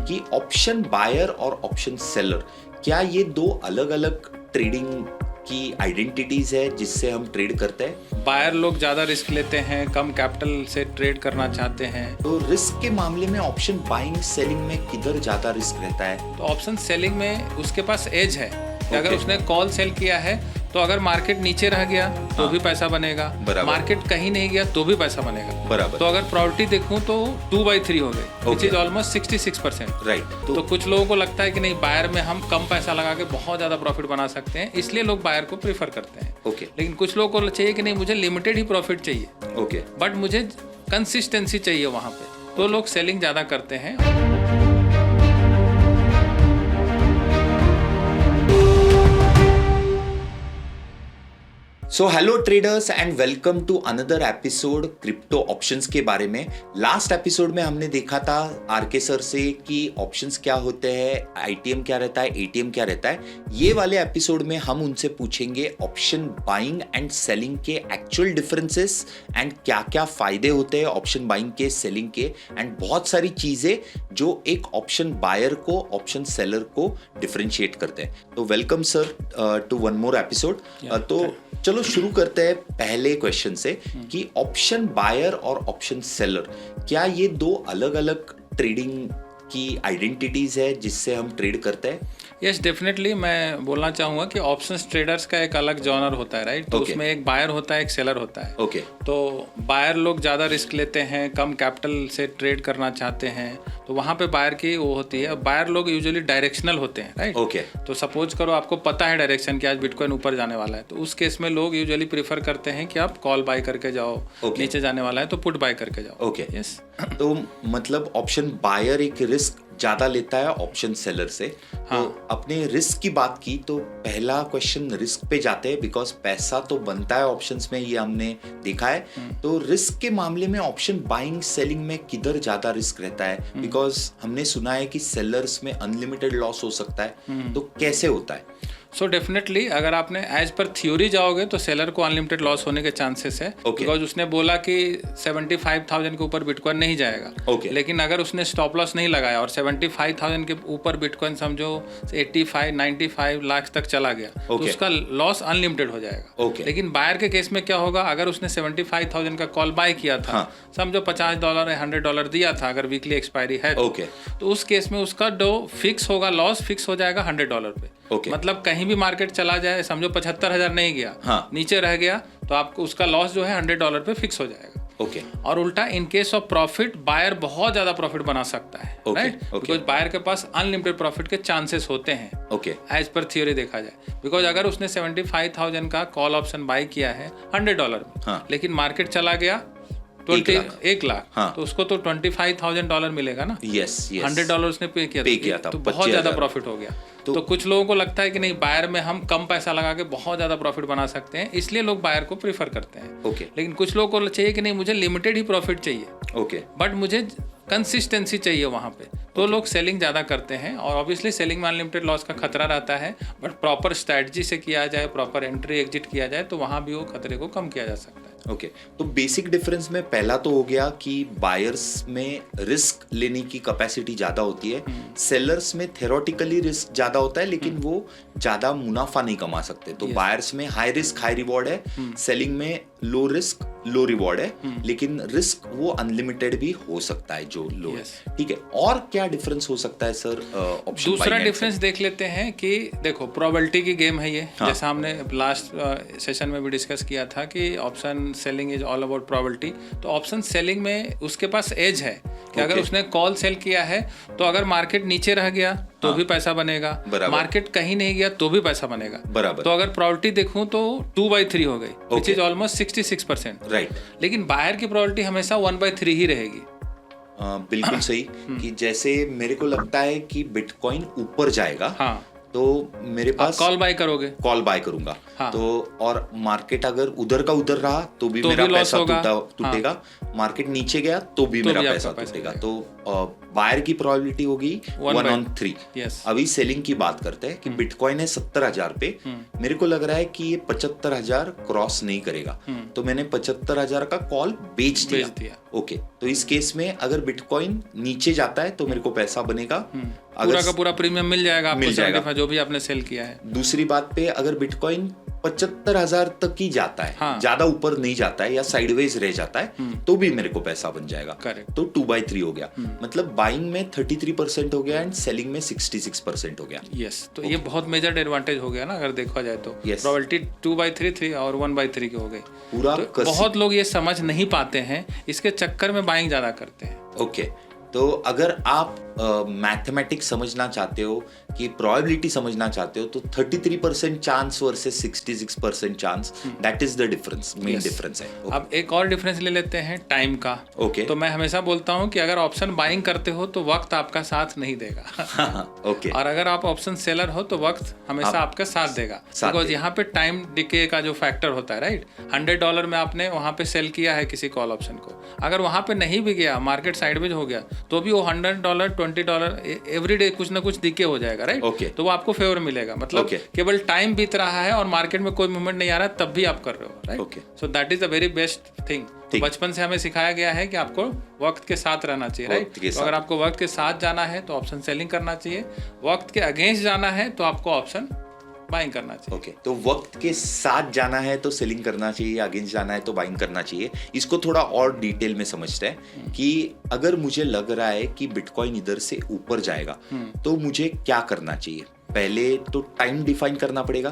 कि option buyer और option seller, क्या ये दो अलग अलग ट्रेडिंग की आइडेंटिटीज है जिससे हम ट्रेड करते हैं? बायर लोग ज़्यादा रिस्क लेते हैं, कम कैपिटल से ट्रेड करना चाहते हैं। तो रिस्क के मामले में ऑप्शन बाइंग सेलिंग में किधर ज़्यादा रिस्क रहता है? तो ऑप्शन सेलिंग में उसके पास एज है कि अगर उसने कॉल सेल किया है तो अगर मार्केट नीचे रह गया तो भी पैसा बनेगा, मार्केट कहीं नहीं गया तो भी पैसा बनेगा बराबर। तो अगर प्रोबेबिलिटी देखूं तो 2/3 हो गई, विच इज ऑलमोस्ट 66%। राइट। तो कुछ लोगों को लगता है कि नहीं, बायर में हम कम पैसा लगा के बहुत ज़्यादा प्रॉफिट बना सकते हैं, इसलिए लोग बायर को प्रीफर करते हैं। लेकिन कुछ लोगों को चाहिए कि नहीं, मुझे लिमिटेड ही प्रॉफिट चाहिए, बट मुझे कंसिस्टेंसी चाहिए वहाँ पे, तो लोग सेलिंग ज़्यादा करते हैं। So hello traders and welcome to another episode crypto options के बारे में। लास्ट एपिसोड में हमने देखा था आरके सर से कि ऑप्शंस क्या होते हैं, आईटीएम क्या रहता है, एटीएम क्या रहता है। ये वाले एपिसोड में हम उनसे पूछेंगे ऑप्शन बाइंग एंड सेलिंग के एक्चुअल डिफरेंसेस एंड क्या क्या फायदे होते हैं ऑप्शन बाइंग के, सेलिंग के, एंड बहुत सारी चीजें जो एक ऑप्शन बायर को ऑप्शन सेलर को डिफरेंशिएट करते हैं। तो welcome sir to one more episode. तो चलो शुरू करते हैं पहले क्वेश्चन से कि ऑप्शन बायर और ऑप्शन सेलर, क्या ये दो अलग अलग ट्रेडिंग की आइडेंटिटीज है जिससे हम ट्रेड करते हैं? Yes, definitely. मैं बोलना चाहूँगा कि ऑप्शंस ट्रेडर्स का एक अलग जॉनर होता है, राइट? तो उसमें एक बायर होता है, एक सेलर होता है। तो बायर लोग ज़्यादा रिस्क लेते हैं, कम कैपिटल से ट्रेड करना चाहते हैं, तो वहाँ पे बायर की वो होती है। बायर लोग यूजुअली डायरेक्शनल होते हैं, राइट? तो सपोज करो आपको पता है डायरेक्शन कि आज बिटकॉइन ऊपर जाने वाला है, तो उस केस में लोग यूजुअली प्रीफर करते हैं कि आप कॉल बाय करके जाओ, नीचे जाने वाला है तो पुट बाय करके जाओ। यस। तो मतलब ऑप्शन बायर एक रिस्क ज्यादा लेता है ऑप्शन सेलर से। तो अपने रिस्क की बात की तो पहला क्वेश्चन रिस्क पे जाते हैं, बिकॉज पैसा तो बनता है ऑप्शंस में, ये हमने देखा है। तो रिस्क के मामले में ऑप्शन बाइंग सेलिंग में किधर ज्यादा रिस्क रहता है? बिकॉज हमने सुना है कि सेलर्स में अनलिमिटेड लॉस हो सकता है, तो कैसे होता है? सो डेफिनेटली अगर आपने एज पर थ्योरी जाओगे तो सेलर को अनलिमिटेड लॉस होने के चांसेस है, बिकॉज उसने बोला कि 75,000 के ऊपर बिटकॉइन नहीं जाएगा। लेकिन अगर उसने स्टॉप लॉस नहीं लगाया और 75,000 के ऊपर बिटकॉइन समझो 85-95 लाख तक चला गया, तो उसका लॉस अनलिमिटेड हो जाएगा। लेकिन बायर के केस में क्या होगा, अगर उसने 75,000 का कॉल बाय किया था, समझो $50 या $100 दिया था, अगर वीकली एक्सपायरी है तो उस केस में उसका जो फिक्स होगा, लॉस फिक्स हो जाएगा $100 पे। मतलब कहीं भी मार्केट चला जाए, समझो 75,000 नहीं गया, नीचे रह गया, तो आपको उसका लॉस जो है $100 पे फिक्स हो जाएगा। और उल्टा in case of profit, buyer बहुत ज्यादा प्रॉफिट बना सकता है, राइट? बिकॉज बायर के पास अनलिमिटेड प्रॉफिट के चांसेस होते हैं, एज पर थ्योरी देखा जाए। बिकॉज अगर उसने 75,000 का कॉल ऑप्शन बाय किया है $100 में, लेकिन मार्केट चला गया 1 लाख, तो उसको तो $25,000 मिलेगा ना। $100 उसने पे किया था, तो बहुत ज्यादा प्रॉफिट हो गया। तो कुछ लोगों को लगता है कि नहीं, बायर में हम कम पैसा लगा के बहुत ज्यादा प्रॉफिट बना सकते हैं, इसलिए लोग बायर को प्रीफर करते हैं। लेकिन कुछ लोगों को चाहिए कि नहीं, मुझे लिमिटेड ही प्रॉफिट चाहिए, बट मुझे कंसिस्टेंसी चाहिए वहाँ पे, तो लोग सेलिंग ज़्यादा करते हैं। और ऑब्वियसली सेलिंग में अनलिमिटेड लॉस का खतरा रहता है, बट प्रॉपर स्ट्रैटेजी से किया जाए, प्रॉपर एंट्री एग्जिट किया जाए, तो वहाँ भी वो खतरे को कम किया जा सकता है। तो बेसिक डिफरेंस में पहला तो हो गया कि बायर्स में रिस्क लेने की कैपेसिटी ज्यादा होती है, सेलर्स में थ्योरेटिकली रिस्क ज्यादा होता है, लेकिन वो ज्यादा मुनाफा नहीं कमा सकते। तो बायर्स में हाई रिस्क हाई रिवॉर्ड है, सेलिंग में लो रिस्क लो रिवॉर्ड है, लेकिन रिस्क वो अनलिमिटेड भी हो सकता है जो लो है। ठीक है, और क्या डिफरेंस हो सकता है सर ऑप्शन? दूसरा डिफरेंस देख लेते हैं कि देखो, प्रोबेबिलिटी की गेम है ये। जैसा हमने लास्ट सेशन में भी डिस्कस किया था कि option selling is all about probability. तो ऑप्शन सेलिंग में उसके पास एज है कि अगर उसने कॉल सेल किया है तो अगर मार्केट नीचे रह गया तो भी पैसा बनेगा, मार्केट कहीं नहीं गया तो भी पैसा बनेगा बराबर। तो अगर प्रोबेबिलिटी देखूं तो 2/3 हो गई, विच इज ऑलमोस्ट 66%, राइट? लेकिन बायर की प्रोबेबिलिटी हमेशा 1/3 ही रहेगी। बिल्कुल सही। कि जैसे मेरे को लगता है कि बिटकॉइन ऊपर जाएगा, तो मेरे पास कॉल बाय करोगे, कॉल बाय करूंगा। हाँ। तो और मार्केट अगर उधर का उधर रहा तो भी मेरा पैसा टूटेगा, मार्केट नीचे गया तो भी मेरा पैसा टूटेगा। तो बायर की प्रोबेबिलिटी होगी 1/3। अभी सेलिंग की बात करते हैं कि बिटकॉइन है 70,000 पे, मेरे को लग रहा है कि ये 75,000 क्रॉस नहीं करेगा, तो मैंने 75,000 का कॉल बेच दिया। ओके, तो इस केस में अगर बिटकॉइन नीचे जाता है तो मेरे को पैसा बनेगा, पूरा का पूरा प्रीमियम मिल जाएगा आपको, 75 जो भी आपने सेल किया है। दूसरी बात पे अगर बिटकॉइन 75,000 तक ही जाता है, हाँ। ज्यादा ऊपर नहीं जाता है या साइडवेज रह जाता है, तो भी मेरे को पैसा बन जाएगा। करेक्ट। तो 2/3 हो गया, मतलब बाइंग में 33% हो गया एंड सेलिंग में 66% हो गया। यस, तो ये बहुत मेजर एडवांटेज हो गया ना अगर देखा जाए तो। प्रोबेबिलिटी 2/3 थी और 1/3 की हो गई पूरा। तो बहुत लोग ये समझ नहीं पाते हैं, इसके चक्कर में बाइंग ज्यादा करते हैं। ओके, तो अगर आप मैथमेटिक्स समझना चाहते हो कि प्रोबेबिलिटी समझना चाहते हो तो 33% chance versus 66% chance, that is the difference, main difference है। अब एक और डिफरेंस ले लेते हैं टाइम का। ओके, तो मैं हमेशा बोलता हूं कि अगर ऑप्शन बाइंग करते हो तो वक्त आपका साथ नहीं देगा। ओके, और अगर आप ऑप्शन सेलर हो तो वक्त हमेशा आपका साथ देगा, बिकॉज यहाँ पे टाइम डिके का जो फैक्टर होता है, राइट। $100 में आपने वहां पे सेल किया है किसी कॉल ऑप्शन को, अगर वहां पे नहीं भी गया, मार्केट साइडवेज हो गया, तो भी वो $100 $20 एवरी डे कुछ ना कुछ डिके हो जाएगा, राइट। तो वो आपको फेवर मिलेगा, मतलब केवल टाइम बीत रहा है और मार्केट में कोई मूवमेंट नहीं आ रहा तब भी आप कर रहे हो, right. So that is the very best thing. बचपन से हमें सिखाया गया है कि आपको वक्त के साथ रहना चाहिए, राइट। तो अगर आपको वक्त के साथ जाना है तो ऑप्शन सेलिंग करना चाहिए, वक्त के अगेंस्ट जाना है तो आपको ऑप्शन बाइंग करना चाहिए। ओके, तो वक्त के साथ जाना है तो सेलिंग करना चाहिए, अगेंस्ट जाना है तो बाइंग करना चाहिए। इसको थोड़ा और डिटेल में समझते हैं कि अगर मुझे लग रहा है कि बिटकॉइन इधर से ऊपर जाएगा तो मुझे क्या करना चाहिए। पहले तो टाइम डिफाइन करना पड़ेगा।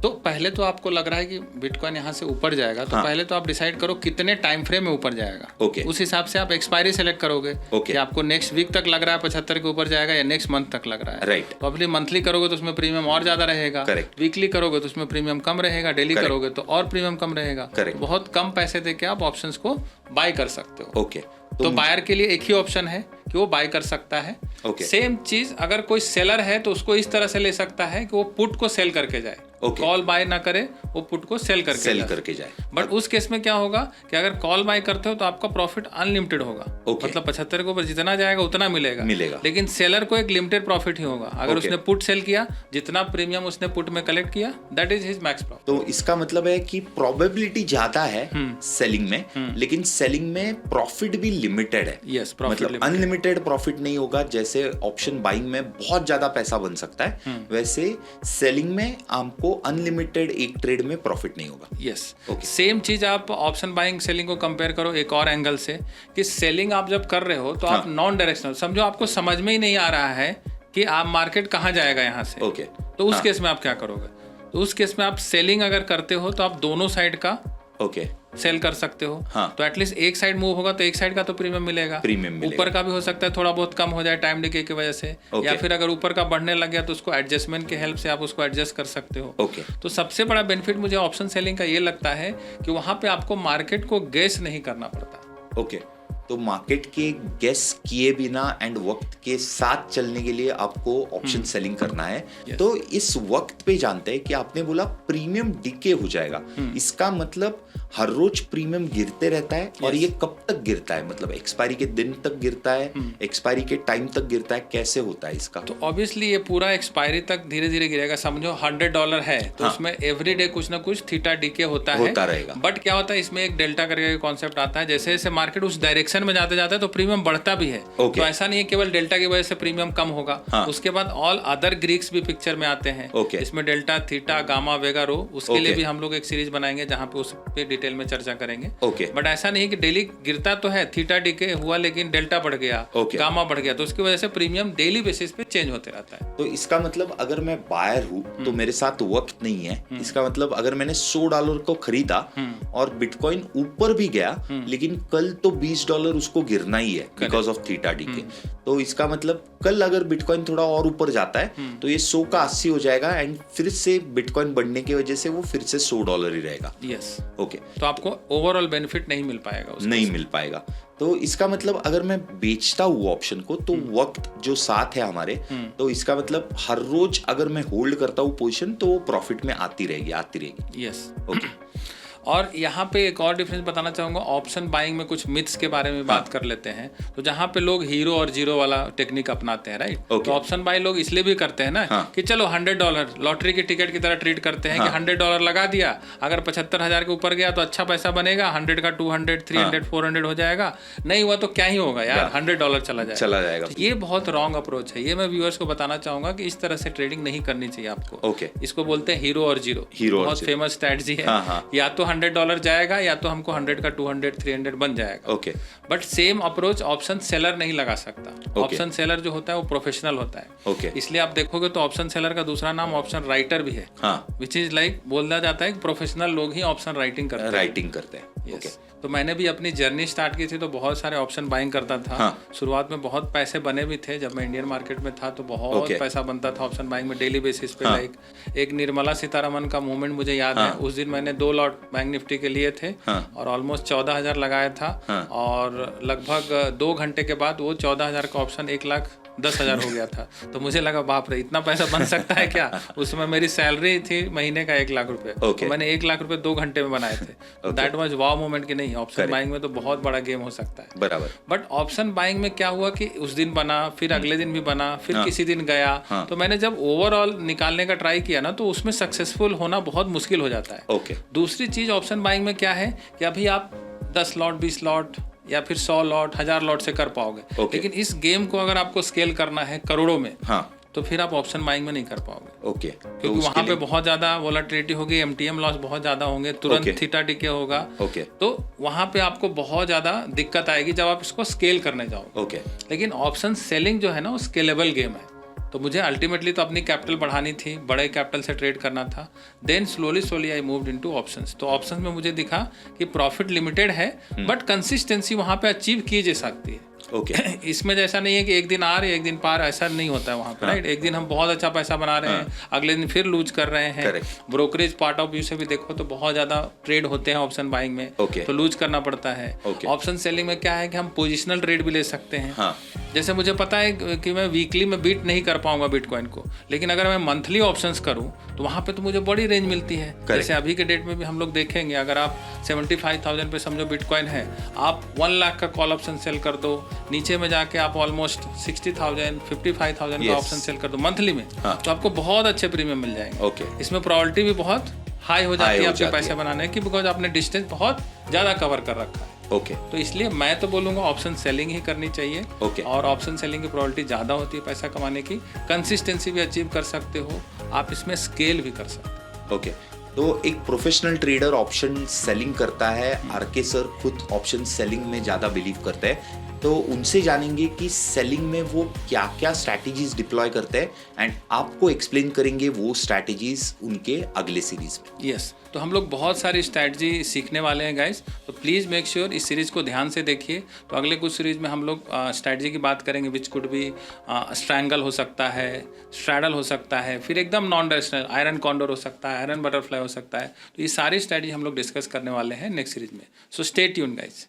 तो पहले तो आपको लग रहा है कि बिटकॉइन यहाँ से ऊपर जाएगा, तो पहले तो आप डिसाइड करो कितने टाइम फ्रेम में ऊपर जाएगा। उस हिसाब से आप एक्सपायरी सेलेक्ट करोगे कि आपको नेक्स्ट वीक तक लग रहा है 75 के ऊपर जाएगा या नेक्स्ट मंथ तक लग रहा है, राइट। तो अपनी मंथली करोगे तो उसमें प्रीमियम और ज्यादा रहेगा, वीकली करोगे तो उसमें प्रीमियम कम रहेगा, डेली करोगे तो और प्रीमियम कम रहेगा। बहुत कम पैसे दे के आप ऑप्शंस को बाय कर सकते हो। ओके, तो बायर के लिए एक ही ऑप्शन है कि वो बाय कर सकता है। सेम चीज अगर कोई सेलर है तो उसको इस तरह से ले सकता है कि वो पुट को सेल करके जाए, कॉल बाय ना करे, वो पुट को सेल करके जाए। बट उस केस में क्या होगा कि अगर कॉल बाय करते हो तो आपका प्रॉफिट अनलिमिटेड होगा, मतलब 75 के ऊपर जितना जाएगा उतना मिलेगा। लेकिन सेलर को एक लिमिटेड प्रॉफिट ही होगा। अगर उसने पुट सेल किया, जितना प्रीमियम उसने पुट में कलेक्ट किया, that is his max profit. तो इसका मतलब है कि प्रोबेबिलिटी ज्यादा है सेलिंग में, लेकिन सेलिंग में प्रॉफिट भी लिमिटेड है। यस, मतलब अनलिमिटेड प्रॉफिट नहीं होगा। जैसे ऑप्शन बाइंग में बहुत ज्यादा पैसा बन सकता है, वैसे सेलिंग में आपको अनलिमिटेड एक ट्रेड में प्रॉफिट नहीं होगा। यस, सेम चीज आप ऑप्शन बाइंग सेलिंग को कंपेयर करो एक और एंगल से कि सेलिंग आप जब कर रहे हो तो आप नॉन डायरेक्शनल, समझो आपको समझ में ही नहीं आ रहा है कि आप मार्केट कहाँ जाएगा यहाँ से। तो उस केस में आप क्या करोगे? तो उस केस में आप सेलिंग अगर करते हो तो आप दोनों साइड का सेल कर सकते हो। तो एटलीस्ट एक साइड मूव होगा तो एक साइड का तो प्रीमियम मिलेगा। ऊपर का भी हो सकता है थोड़ा बहुत कम हो जाए टाइम डिके की वजह से, या फिर अगर ऊपर का बढ़ने लग गया तो उसको एडजस्टमेंट की हेल्प से आप उसको एडजस्ट कर सकते हो। तो सबसे बड़ा बेनिफिट मुझे ऑप्शन सेलिंग का ये लगता है कि वहां पे आपको मार्केट को गेस नहीं करना पड़ता। तो मार्केट के गेस किए बिना एंड वक्त के साथ चलने के लिए आपको ऑप्शन सेलिंग करना है। तो इस वक्त पे जानते हैं कि आपने बोला प्रीमियम डिके हो जाएगा, इसका मतलब हर रोज प्रीमियम गिरते रहता है। और ये कब तक गिरता है? मतलब एक्सपायरी के दिन तक गिरता है, एक्सपायरी के टाइम तक गिरता है, कैसे होता है इसका? तो ऑब्वियसली ये पूरा एक्सपायरी तक धीरे धीरे गिरेगा। समझो $100 है तो उसमें एवरी डे कुछ ना कुछ थीटा डिके होता रहेगा। बट क्या होता है इसमें एक डेल्टा करके कॉन्सेप्ट आता है। जैसे जैसे मार्केट उस डायरेक्शन में जाते जाता है तो प्रीमियम बढ़ता भी है। तो ऐसा नहीं है केवल डेल्टा की वजह से प्रीमियम कम होगा। उसके बाद ऑल अदर ग्रीक्स भी पिक्चर में आते हैं। इसमें डेल्टा, थीटा, गामा, वेगा, रो, उसके लिए भी हम लोग एक सीरीज बनाएंगे जहां पे उस पे डिटेल में चर्चा करेंगे। बट ऐसा नहीं कि डेली गिरता तो है, थीटा डिके हुआ लेकिन डेल्टा बढ़ गया, गामा बढ़ गया, तो उसकी वजह से प्रीमियम डेली बेसिस पे चेंज होते रहता है। तो इसका मतलब अगर मैं बायर हूँ तो मेरे साथ वक्त नहीं है। इसका मतलब अगर मैंने $100 को खरीदा और बिटकॉइन ऊपर भी गया लेकिन कल तो $20 $100 उसको गिरना ही है बिकॉज ऑफ थीटा डीके। तो इसका मतलब कल अगर बिटकॉइन थोड़ा और ऊपर जाता है तो ये 100 का 80 हो जाएगा एंड फिर से बिटकॉइन बढ़ने की वजह से वो फिर से $100 ही रहेगा। यस ओके, तो आपको ओवरऑल बेनिफिट नहीं मिल पाएगा उसमें नहीं मिल पाएगा। तो इसका मतलब अगर मैं बेचता हूँ ऑप्शन को तो वक्त जो साथ है हमारे, तो इसका मतलब हर रोज अगर मैं होल्ड करता हूँ पोजीशन तो वो प्रॉफिट में आती रहेगी। Yes okay. और यहाँ पे एक और डिफरेंस बताना चाहूँगा, ऑप्शन बाइंग में कुछ मिथ्स के बारे में बात कर लेते हैं। तो जहाँ पे लोग हीरो और जीरो वाला टेक्निक अपनाते हैं, राइट, तो ऑप्शन बाई लोग इसलिए भी करते हैं ना कि चलो $100 लॉटरी की टिकट की तरह ट्रीट करते हैं कि $100 लगा दिया, अगर 75,000 के ऊपर गया तो अच्छा पैसा बनेगा, 100 का 200, 300, 400 हो जाएगा, नहीं हुआ तो क्या ही होगा यार, $100 चला जाएगा। तो ये बहुत रॉन्ग अप्रोच है। ये मैं व्यूअर्स को बताना चाहूंगा कि इस तरह से ट्रेडिंग नहीं करनी चाहिए आपको। इसको बोलते हैं हीरो और जीरो, बहुत फेमस स्ट्रेटजी है। या तो $100 जाएगा या तो हमको 100 का 200, 300 बन जाएगा। But same approach option seller नहीं लगा सकता। ऑप्शन सेलर जो होता है वो प्रोफेशनल होता है। इसलिए आप देखोगे तो ऑप्शन सेलर का दूसरा नाम ऑप्शन राइटर भी है, विच इज लाइक बोला जाता है प्रोफेशनल लोग ही ऑप्शन राइटिंग करते हैं। Yes. तो मैंने भी अपनी जर्नी स्टार्ट की थी तो बहुत सारे ऑप्शन बाइंग करता था। शुरुआत में बहुत पैसे बने भी थे, जब मैं इंडियन मार्केट में था तो बहुत पैसा बनता था ऑप्शन बाइंग में डेली बेसिस पे। लाइक एक निर्मला सीतारमन का मूवमेंट मुझे याद है, उस दिन मैंने 2 लॉट बैंक निफ्टी के लिए थे और ऑलमोस्ट 14,000 लगाया था और लगभग 2 घंटे के बाद वो 14,000 का ऑप्शन 1,10,000 हो गया था। तो मुझे लगा बाप रे, इतना पैसा बन सकता है क्या। उसमें मेरी सैलरी थी महीने का 1 लाख रुपए, तो मैंने 1 लाख रुपए 2 घंटे में बनाए थे। दैट वाज वाव मोमेंट कि नहीं, ऑप्शन बाइंग में तो बहुत बड़ा गेम हो सकता है। बराबर। बट ऑप्शन बाइंग में क्या हुआ कि उस दिन बना, फिर अगले दिन भी बना, फिर किसी दिन गया। तो मैंने जब ओवरऑल निकालने का ट्राई किया ना तो उसमें सक्सेसफुल होना बहुत मुश्किल हो जाता है। दूसरी चीज ऑप्शन बाइंग में क्या है कि अभी आप 10 लॉट 20 लॉट या फिर 100 लॉट 1000 लॉट से कर पाओगे। लेकिन इस गेम को अगर आपको स्केल करना है करोड़ों में, तो फिर आप ऑप्शन बाइंग में नहीं कर पाओगे। क्योंकि वहां पे बहुत ज्यादा वोलेटिलिटी होगी, एमटीएम लॉस बहुत ज्यादा होंगे, तुरंत थीटा डीके होगा। तो वहां पे आपको बहुत ज्यादा दिक्कत आएगी जब आप इसको स्केल करने जाओगे। लेकिन ऑप्शन सेलिंग जो है ना वो स्केलेबल गेम है। तो मुझे अल्टीमेटली तो अपनी कैपिटल बढ़ानी थी, बड़े कैपिटल से ट्रेड करना था। Then slowly I moved into options. तो ऑप्शंस में मुझे दिखा कि प्रॉफिट लिमिटेड है बट कंसिस्टेंसी वहां पे अचीव की जा सकती है। इसमें जैसा नहीं है कि एक दिन आ रहे एक दिन पार, ऐसा नहीं होता है वहाँ पे, राइट। एक दिन हम बहुत अच्छा पैसा बना रहे हैं, अगले दिन फिर लूज कर रहे हैं। ब्रोकरेज पार्ट ऑफ व्यू से भी देखो तो बहुत ज्यादा ट्रेड होते हैं ऑप्शन बाइंग में, तो लूज करना पड़ता है। ऑप्शन सेलिंग में क्या है कि हम पोजिशनल ट्रेड भी ले सकते हैं। जैसे मुझे पता है कि मैं वीकली में बीट नहीं कर पाऊंगा बिटकॉइन को, लेकिन अगर मैं मंथली ऑप्शंस करूं तो वहां पे तो मुझे बड़ी रेंज मिलती है। जैसे अभी के डेट में भी हम लोग देखेंगे, अगर आप 75,000 पे समझो बिटकॉइन है, आप 1 लाख का कॉल ऑप्शन सेल कर दो, नीचे में जाके आप ऑलमोस्ट 60,000 55,000 का ऑप्शन सेल कर दो मंथली में, तो आपको बहुत अच्छे प्रीमियम मिल जाएंगे। इसमें प्रोबेबिलिटी भी बहुत हाई हो जाती है आपके पैसे बनाने की, बिकॉज आपने डिस्टेंस बहुत ज्यादा कवर कर रखा है। तो इसलिए मैं तो बोलूंगा ऑप्शन सेलिंग ही करनी चाहिए। और ऑप्शन सेलिंग की प्रोबेबिलिटी ज्यादा होती है पैसा कमाने की, कंसिस्टेंसी भी अचीव कर सकते हो आप, इसमें स्केल भी कर सकते हो। तो एक प्रोफेशनल ट्रेडर ऑप्शन सेलिंग करता है, आरके सर खुद ऑप्शन सेलिंग में ज्यादा बिलीव करते हैं, तो उनसे जानेंगे कि सेलिंग में वो क्या क्या स्ट्रैटेजीज डिप्लॉय करते हैं एंड आपको एक्सप्लेन करेंगे वो स्ट्रैटेजीज उनके अगले सीरीज में। यस, तो हम लोग बहुत सारी स्ट्रैटेजी सीखने वाले हैं गाइस, तो प्लीज़ मेक श्योर इस सीरीज़ को ध्यान से देखिए। तो अगले कुछ सीरीज़ में हम लोग स्ट्रैटेजी की बात करेंगे, विच कुड भी स्ट्रैंगल हो सकता है, स्ट्रैडल हो सकता है, फिर एकदम नॉन डायरेक्शनल आयरन कॉन्डोर हो सकता है, आयरन बटरफ्लाई हो सकता है। तो ये सारी स्ट्रैटेजी हम लोग डिस्कस करने वाले हैं नेक्स्ट सीरीज में। So stay tuned guys.